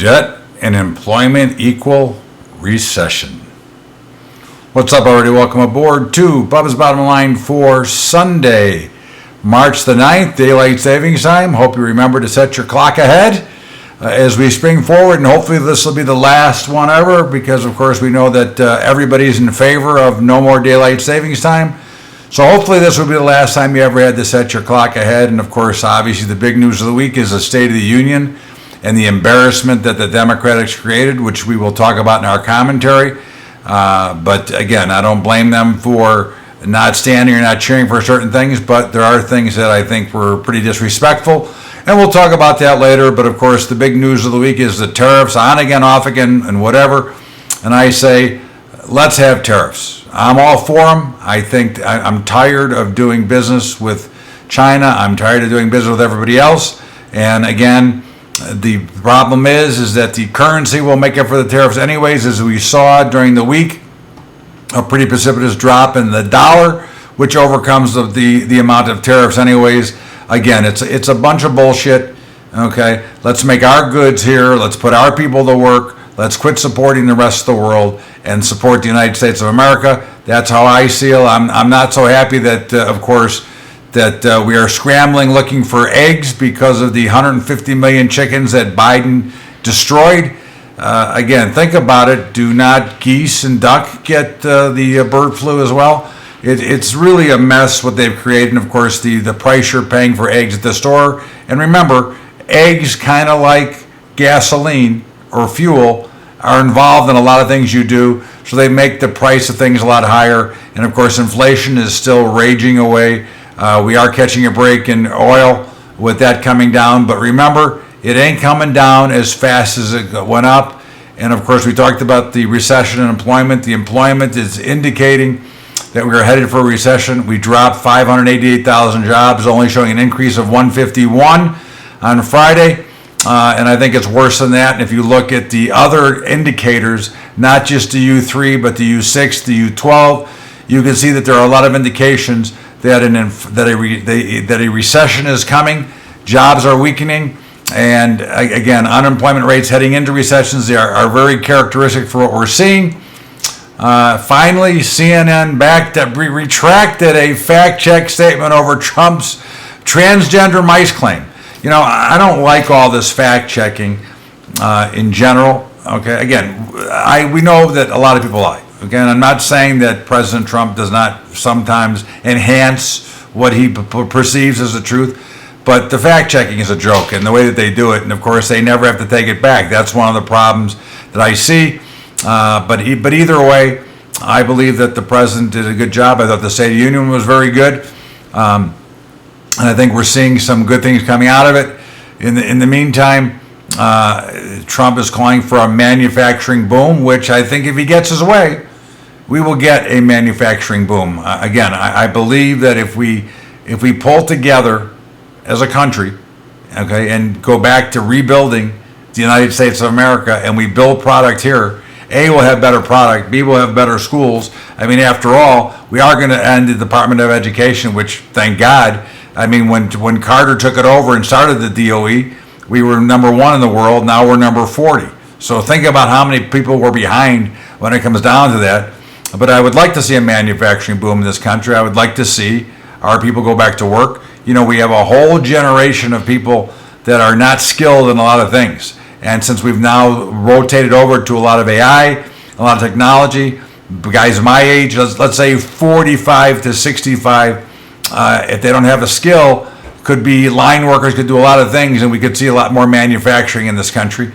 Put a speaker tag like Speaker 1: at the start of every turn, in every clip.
Speaker 1: Debt and employment equal recession. What's up, everybody? Welcome aboard to Bubba's Bottom Line for Sunday, March the 9th, Daylight Savings Time. Hope you remember to set your clock ahead as we spring forward, and hopefully this will be the last one ever because, of course, we know that everybody's in favor of no more Daylight Savings Time. So hopefully this will be the last time you ever had to set your clock ahead. And, of course, obviously the big news of the week is the State of the Union and the embarrassment that the Democrats created, which we will talk about in our commentary. But again, I don't blame them for not standing or not cheering for certain things, but there are things that I think were pretty disrespectful, and we'll talk about that later. But of course, the big news of the week is the tariffs, on again, off again, and whatever. And I say, let's have tariffs. I'm all for them. I think I'm tired of doing business with China. I'm tired of doing business with everybody else. And again, the problem is that the currency will make up for the tariffs anyways, as we saw during the week, a pretty precipitous drop in the dollar, which overcomes the amount of tariffs anyways. Again, it's a bunch of bullshit. Okay, let's make our goods here. Let's put our people to work. Let's quit supporting the rest of the world and support the United States of America. That's how I feel. I'm not so happy that, of course, that we are scrambling looking for eggs because of the 150 million chickens that Biden destroyed. Again, think about it. Do not geese and duck get the bird flu as well? It's really a mess what they've created. And of course, the price you're paying for eggs at the store. And remember, eggs, kind of like gasoline or fuel, are involved in a lot of things you do. So they make the price of things a lot higher. And of course, inflation is still raging away. We are catching a break in oil with that coming down, but remember, it ain't coming down as fast as it went up. And of course, we talked about the recession and employment. The employment is indicating that we are headed for a recession. We dropped 588,000 jobs, only showing an increase of 151 on Friday. And I think it's worse than that. And if you look at the other indicators, not just the U3, but the U6, the U12, you can see that there are a lot of indications that a recession is coming, jobs are weakening, and again, unemployment rates heading into recessions, they are very characteristic for what we're seeing. Finally, CNN retracted a fact-check statement over Trump's transgender mice claim. You know, I don't like all this fact-checking in general. Okay, again, we know that a lot of people lie. Again, I'm not saying that President Trump does not sometimes enhance what he perceives as the truth, but the fact-checking is a joke, and the way that they do it, and of course, they never have to take it back. That's one of the problems that I see. But either way, I believe that the president did a good job. I thought the State of the Union was very good, and I think we're seeing some good things coming out of it. In the meantime, Trump is calling for a manufacturing boom, which I think if he gets his way, we will get a manufacturing boom. Again, I believe that if we pull together as a country, okay, and go back to rebuilding the United States of America, and we build product here, A, we'll have better product, B, we'll have better schools. I mean, after all, we are going to end the Department of Education, which, thank God, I mean, when Carter took it over and started the DOE, we were number 1 in the world. Now we're number 40. So think about how many people were behind when it comes down to that. But I would like to see a manufacturing boom in this country. I would like to see our people go back to work. You know, we have a whole generation of people that are not skilled in a lot of things. And since we've now rotated over to a lot of AI, a lot of technology, guys my age, let's say 45 to 65, if they don't have a skill, could be line workers, could do a lot of things, and we could see a lot more manufacturing in this country.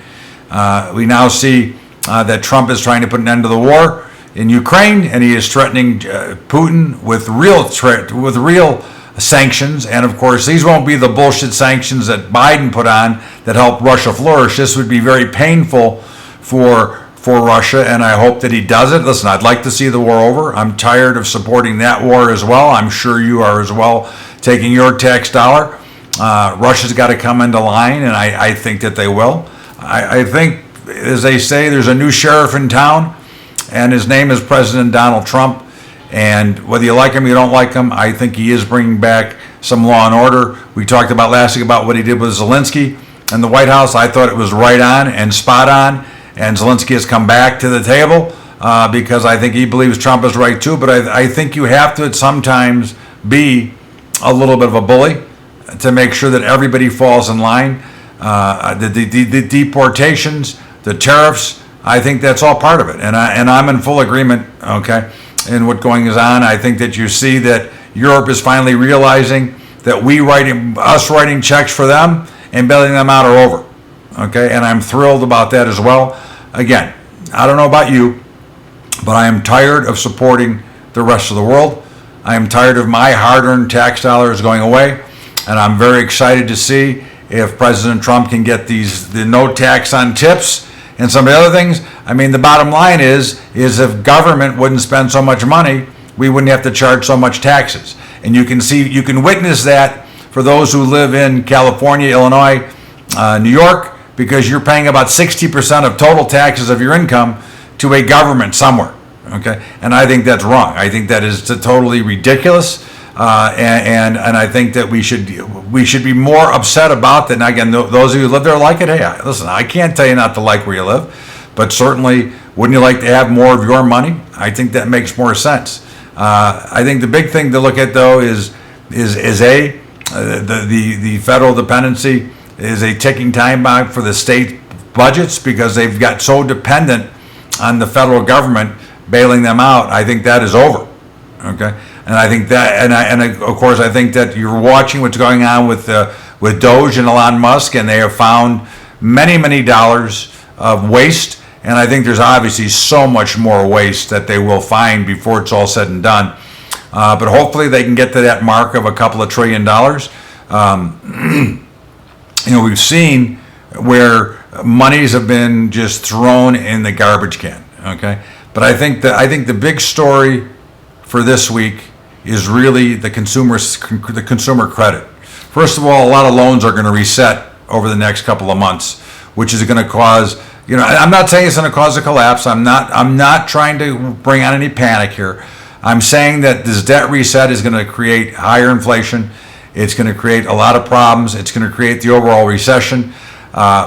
Speaker 1: We now see that Trump is trying to put an end to the war in Ukraine, and he is threatening Putin with real sanctions. And of course, these won't be the bullshit sanctions that Biden put on that helped Russia flourish. This would be very painful for Russia, and I hope that he does it. Listen, I'd like to see the war over. I'm tired of supporting that war as well. I'm sure you are as well, taking your tax dollar. Russia's got to come into line, and I think that they will. I think, as they say, there's a new sheriff in town, and his name is President Donald Trump. And whether you like him or you don't like him, I think he is bringing back some law and order. We talked about last week about what he did with Zelensky. and the White House, I thought it was right on and spot on, and Zelensky has come back to the table because I think he believes Trump is right too, but I think you have to sometimes be a little bit of a bully to make sure that everybody falls in line. The deportations, the tariffs, I think that's all part of it, and I'm in full agreement, okay, in what going on. I think that you see that Europe is finally realizing that us writing checks for them and bailing them out are over, okay, and I'm thrilled about that as well. Again, I don't know about you, but I am tired of supporting the rest of the world. I am tired of my hard-earned tax dollars going away, and I'm very excited to see if President Trump can get the no tax on tips and some of the other things. I mean, the bottom line is if government wouldn't spend so much money, we wouldn't have to charge so much taxes. And you can witness that for those who live in California, Illinois, New York, because you're paying about 60% of total taxes of your income to a government somewhere, okay? And I think that's wrong. I think that is totally ridiculous, and I think that we should be more upset about that. And again, those of you who live there like it, hey, listen, I can't tell you not to like where you live, but certainly, wouldn't you like to have more of your money? I think that makes more sense. I think the big thing to look at though is the federal dependency is a ticking time bomb for the state budgets because they've got so dependent on the federal government bailing them out. I think that is over, okay? And I think that, and of course, I think that you're watching what's going on with Doge and Elon Musk, and they have found many dollars of waste. And I think there's obviously so much more waste that they will find before it's all said and done. But hopefully they can get to that mark of a couple of $1 trillion. We've seen where monies have been just thrown in the garbage can. Okay, but I think the big story for this week is really the consumer credit. First of all, a lot of loans are going to reset over the next couple of months, which is going to cause. I'm not saying it's going to cause a collapse. I'm not trying to bring on any panic here. I'm saying that this debt reset is going to create higher inflation. It's going to create a lot of problems. It's going to create the overall recession.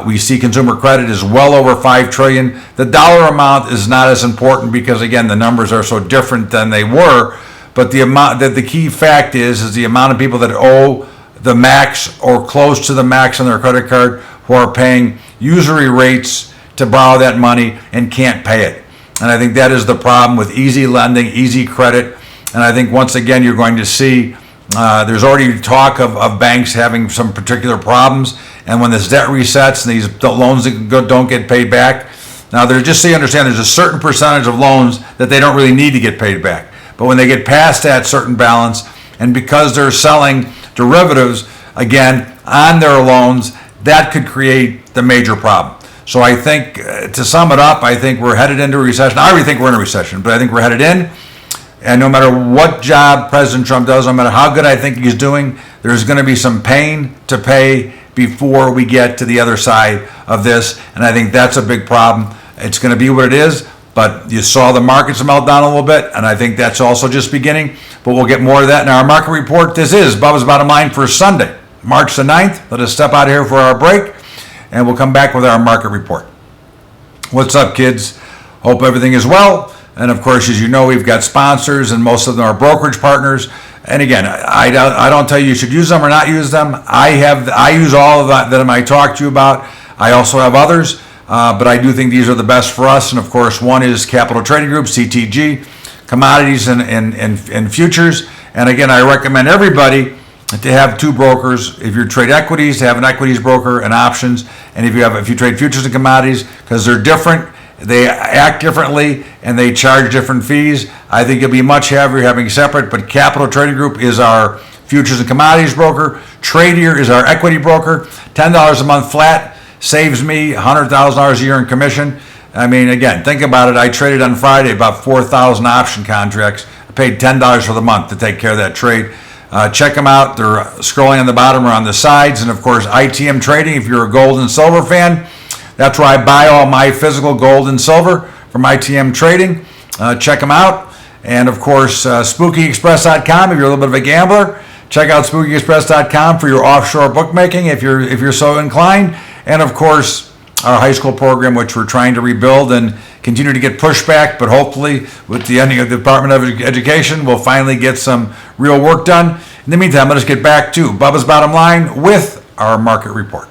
Speaker 1: We see consumer credit is well over $5 trillion. The dollar amount is not as important because, again, the numbers are so different than they were. But the amount that the key fact is the amount of people that owe the max or close to the max on their credit card who are paying usury rates to borrow that money and can't pay it. And I think that is the problem with easy lending, easy credit. And I think once again, you're going to see there's already talk of banks having some particular problems. And when this debt resets and these loans don't get paid back, now there's just so you understand, there's a certain percentage of loans that they don't really need to get paid back. But when they get past that certain balance, and because they're selling derivatives, again, on their loans, that could create the major problem. So I think, to sum it up, I think we're headed into a recession. I already think we're in a recession, but I think we're headed in. And no matter what job President Trump does, no matter how good I think he's doing, there's going to be some pain to pay before we get to the other side of this. And I think that's a big problem. It's going to be what it is, but you saw the markets melt down a little bit, and I think that's also just beginning. But we'll get more of that in our market report. This is Bubba's Bottom Line for Sunday, March the 9th. Let us step out of here for our break, and we'll come back with our market report. What's up, kids? Hope everything is well. And of course, as you know, we've got sponsors, and most of them are brokerage partners. And again, I don't tell you should use them or not use them. I use all of that I talk to you about. I also have others, but I do think these are the best for us. And of course, one is Capital Trading Group, CTG, commodities and futures. And again, I recommend everybody to have two brokers. If you trade equities, to have an equities broker and options. And if you trade futures and commodities, because they're different, they act differently, and they charge different fees. I think it'll be much heavier having separate, but Capital Trading Group is our futures and commodities broker. Tradier is our equity broker. $10 a month flat saves me $100,000 a year in commission. I mean, again, think about it. I traded on Friday about 4,000 option contracts. I paid $10 for the month to take care of that trade. Check them out. They're scrolling on the bottom or on the sides. And of course, ITM Trading, if you're a gold and silver fan, that's where I buy all my physical gold and silver from ITM Trading. Check them out. And of course, SpookyExpress.com, if you're a little bit of a gambler, check out SpookyExpress.com for your offshore bookmaking if you're so inclined. and of course, our high school program, which we're trying to rebuild and continue to get pushback, but hopefully with the ending of the Department of Education, we'll finally get some real work done. In the meantime, let us get back to Bubba's Bottom Line with our market report.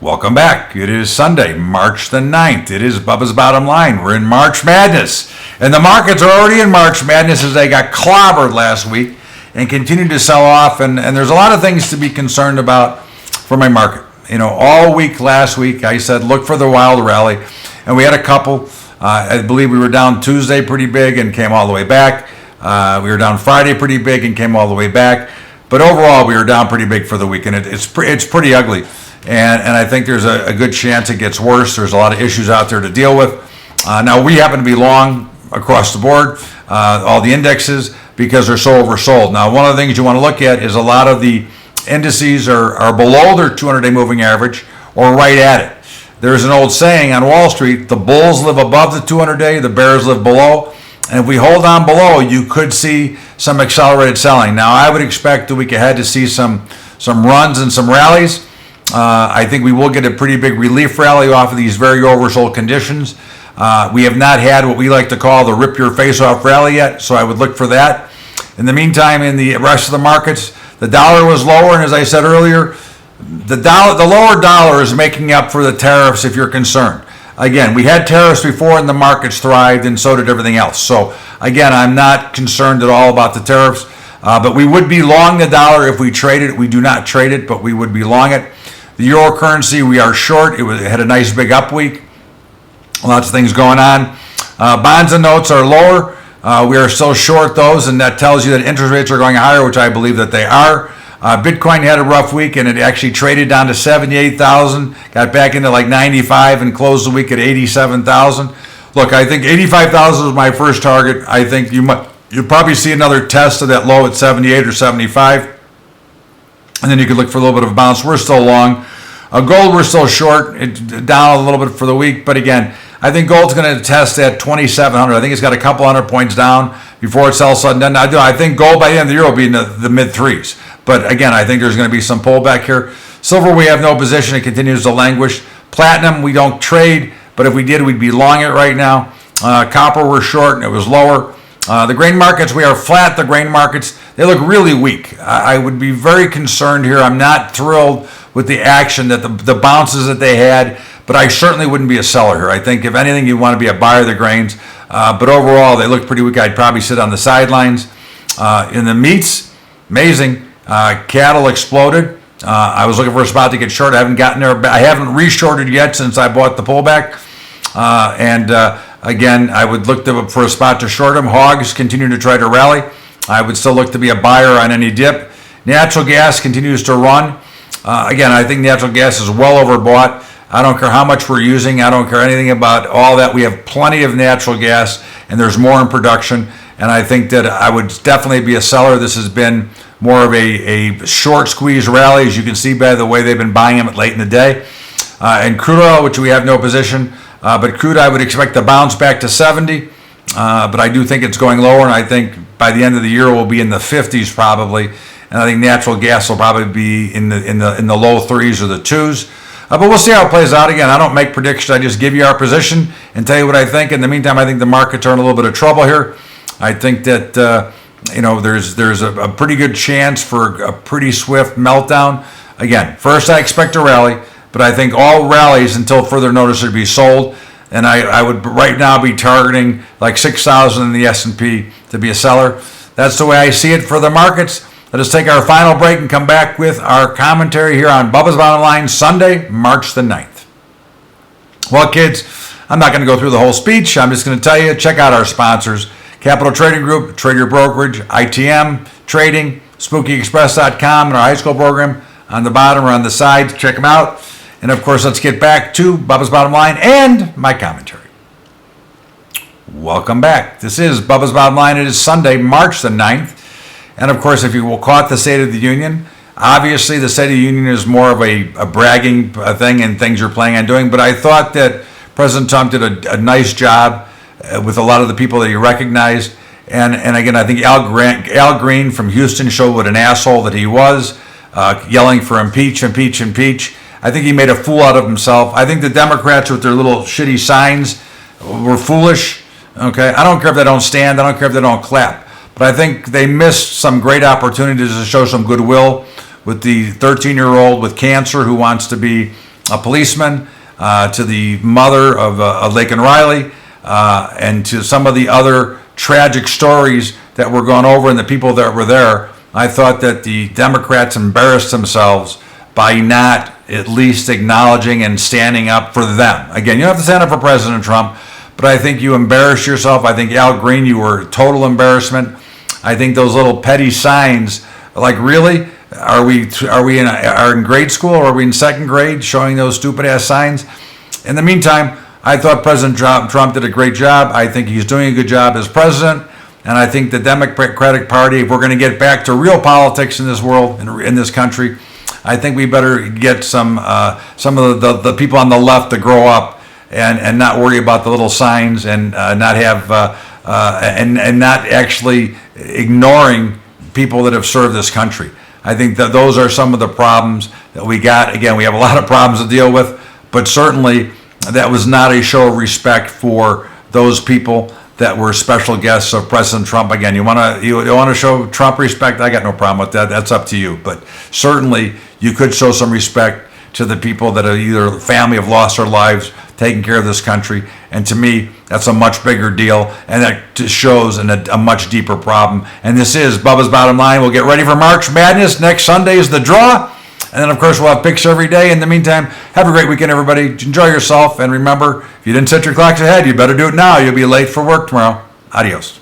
Speaker 1: Welcome back. It is Sunday, March the 9th. It is Bubba's Bottom Line. We're in March Madness, and the markets are already in March Madness as they got clobbered last week and continue to sell off, and there's a lot of things to be concerned about for my market. You know, all week last week I said look for the wild rally, and we had a couple. I believe we were down Tuesday pretty big and came all the way back. We were down Friday pretty big and came all the way back. But overall, we were down pretty big for the week, and it's pretty ugly. And I think there's a good chance it gets worse. There's a lot of issues out there to deal with. Now, we happen to be long across the board, all the indexes, because they're so oversold. Now, one of the things you want to look at is a lot of the indices are below their 200-day moving average or right at it. There's an old saying on Wall Street, the bulls live above the 200-day, the bears live below. And if we hold on below, you could see some accelerated selling. Now, I would expect the week ahead to see some runs and some rallies. I think we will get a pretty big relief rally off of these very oversold conditions. We have not had what we like to call the rip your face off rally yet, so I would look for that. In the meantime, in the rest of the markets, the dollar was lower, and as I said earlier, the lower dollar is making up for the tariffs if you're concerned. Again, we had tariffs before and the markets thrived, and so did everything else. So again, I'm not concerned at all about the tariffs, but we would be long the dollar if we trade it. We do not trade it, but we would be long it. The euro currency, we are short. It had a nice big up week. Lots of things going on. Bonds and notes are lower. We are still short those, and that tells you that interest rates are going higher, which I believe that they are. Bitcoin had a rough week, and it actually traded down to 78,000, got back into like 95 and closed the week at 87,000. Look, I think 85,000 was my first target. I think you'll probably see another test of that low at 78 or 75. And then you could look for a little bit of a bounce. We're still long. Gold, we're still short. It's down a little bit for the week. But again, I think gold's going to test at 2,700. I think it's got a couple hundred points down before it's all said and done. I think gold by the end of the year will be in the mid-threes. But again, I think there's going to be some pullback here. Silver, we have no position. It continues to languish. Platinum, we don't trade. But if we did, we'd be long it right now. Copper, we're short, and it was lower. The grain markets, we are flat. The grain markets, they look really weak. I would be very concerned here. I'm not thrilled with the action, that the bounces that they had, but I certainly wouldn't be a seller here. I think, if anything, you want to be a buyer of the grains. But overall, they look pretty weak. I'd probably sit on the sidelines. In the meats, amazing. Cattle exploded. I was looking for a spot to get short. I haven't gotten there. I haven't reshorted yet since I bought the pullback. Again, I would look for a spot to short them. Hogs continue to try to rally. I would still look to be a buyer on any dip. Natural gas continues to run. Again, I think natural gas is well overbought. I don't care how much we're using. I don't care anything about all that. We have plenty of natural gas, and there's more in production. And I think that I would definitely be a seller. This has been more of a short squeeze rally, as you can see by the way they've been buying them late in the day. And crude oil, which we have no position. But crude, I would expect to bounce back to 70. But I do think it's going lower, and I think by the end of the year we'll be in the 50s probably. And I think natural gas will probably be in the low 3s or the 2s. But we'll see how it plays out. Again, I don't make predictions. I just give you our position and tell you what I think. In the meantime, I think the markets are in a little bit of trouble here. I think that there's a pretty good chance for a pretty swift meltdown. Again, first I expect a rally, but I think all rallies until further notice should be sold. And I would right now be targeting like 6,000 in the S&P to be a seller. That's the way I see it for the markets. Let us take our final break and come back with our commentary here on Bubba's Bottom Line, Sunday, March the 9th. Well, kids, I'm not going to go through the whole speech. I'm just going to tell you, check out our sponsors. Capital Trading Group, TRADIER Brokerage, ITM Trading, SpookyExpress.com, and our high school program on the bottom or on the side. Check them out. And, of course, let's get back to Bubba's Bottom Line and my commentary. Welcome back. This is Bubba's Bottom Line. It is Sunday, March the 9th. And, of course, if you will caught the State of the Union, obviously the State of the Union is more of a bragging thing and things you're planning on doing. But I thought that President Trump did a nice job with a lot of the people that he recognized. And again, I think Al Green from Houston showed what an asshole that he was, yelling for impeach, impeach, impeach. I think he made a fool out of himself. I think the Democrats with their little shitty signs were foolish. Okay, I don't care if they don't stand. I don't care if they don't clap. But I think they missed some great opportunities to show some goodwill with the 13-year-old with cancer who wants to be a policeman, to the mother of Laken Riley, and to some of the other tragic stories that were gone over and the people that were there. I thought that the Democrats embarrassed themselves by not at least acknowledging and standing up for them. Again, you don't have to stand up for President Trump, but I think you embarrassed yourself. I think Al Green, you were a total embarrassment. I think those little petty signs, like really, are we in grade school or are we in second grade showing those stupid ass signs? In the meantime, I thought President Trump did a great job. I think he's doing a good job as president. And I think the Democratic Party, if we're going to get back to real politics in this world, in this country, I think we better get some of the people on the left to grow up and not worry about the little signs and not have and not actually ignoring people that have served this country. I think that those are some of the problems that we got. Again, we have a lot of problems to deal with, but certainly that was not a show of respect for those people that were special guests of President Trump. Again, you want to show Trump respect? I got no problem with that. That's up to you. But certainly you could show some respect to the people that are either family have lost their lives taking care of this country. And to me, that's a much bigger deal, and that just shows a much deeper problem. And this is Bubba's Bottom Line. We'll get ready for March Madness. Next Sunday is the draw. And then, of course, we'll have picks every day. In the meantime, have a great weekend, everybody. Enjoy yourself. And remember, if you didn't set your clocks ahead, you better do it now. You'll be late for work tomorrow. Adios.